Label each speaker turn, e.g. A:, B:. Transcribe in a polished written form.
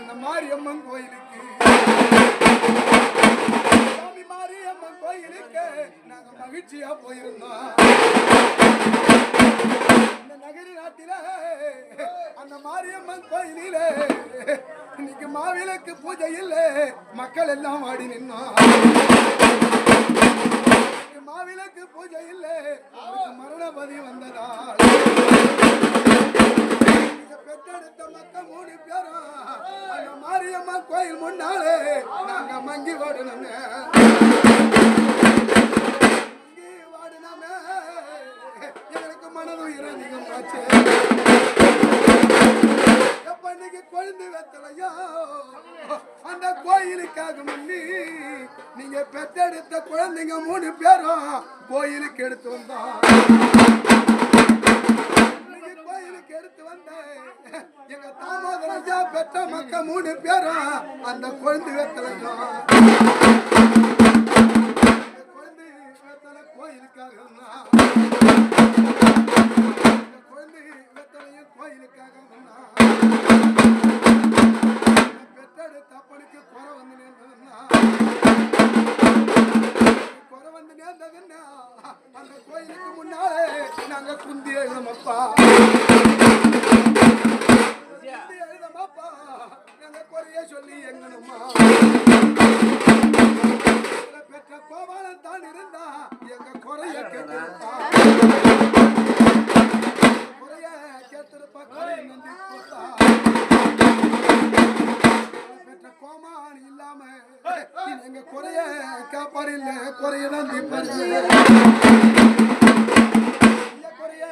A: அந்த மாரியம்மன் கோயிலுக்கு சாமி மாரியம்மன் கோயிலுக்கு நாங்க மகிழ்ச்சியா போயிருந்தோம். இந்த நகரி நாட்டில அந்த மாரியம்மன் கோயிலில இன்னைக்கு மாவிளக்கு பூஜை இல்ல, மக்கள் எல்லாம் ஆடி நின்னோம். மாவிளக்கு பூஜை இல்ல, மரணபதி வந்ததால் பெற்றெடுத்த மக்கள் 3 பேரும் அந்த மாரியம்மன் கோயில் முன்னாலே நாங்க மங்கி வாடினோமே. எங்களுக்கு மனதுயிர் அதிகம் ஆச்சு. எப்பன்னைக்கு குழந்தை வெத்தலையோ அந்த கோயிலுக்காக முன்னி நீங்க பெற்றெடுத்த குழந்தைங்க 3 பேரும் கோயிலுக்கு எடுத்து வந்தோம். கோயிலுக்கு எடுத்து வந்த எங்க தாமோதரஜா பெற்ற மக்கள் 3 பேரும் அந்த குழந்தை வெத்தலையோ குழந்தை வெத்தலை கோயிலுக்காக குழந்தை வெத்தலையும் கோயிலுக்காக பெற்றெடுத்த அப்பனுக்கு குறை வந்து நேர்ந்ததுன்னா அந்த கோயிலுக்கு முன்னாலே நாங்க குந்தி எழுதமப்பா நாங்க குறைய சொல்லி எங்கனுமா பெற்ற கோபாலன் தான் இருந்தா எங்க குறைய கேட்டிருப்பா குறைய கேட்டிருப்பா குறைய நன்றி கொடுத்தா பெற்ற கோமான் இல்லாம எங்க குறைய காப்பாரு இல்ல குறைய நன்றி குறைய